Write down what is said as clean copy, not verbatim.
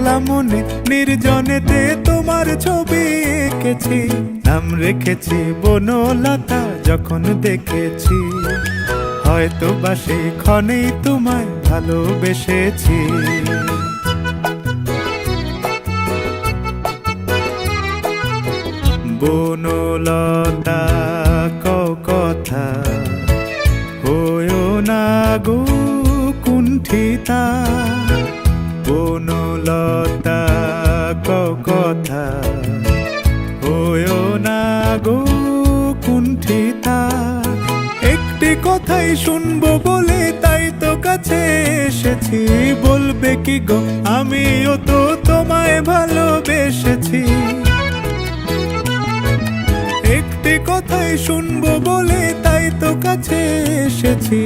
একলা মনে নির্জনেতে তোমার ছবি এঁকেছি, নাম রেখেছি বনলতা যখন দেখেছি, হয়তো বা সেই ক্ষণেই তোমায় ভালোবেসেছি। বনলতা কও কথা, হয়ো না গো কুণ্ঠিতা। বনলতা কও কথা, হয়ো না গো কুণ্ঠিতা। একটি কথাই শুনবো বলে তাই তো কাছে এসেছি, বলবে কি গো আমিও তো তোমায় ভালোবেসেছি। একটি কথাই শুনবো বলে তাই তো কাছে এসেছি।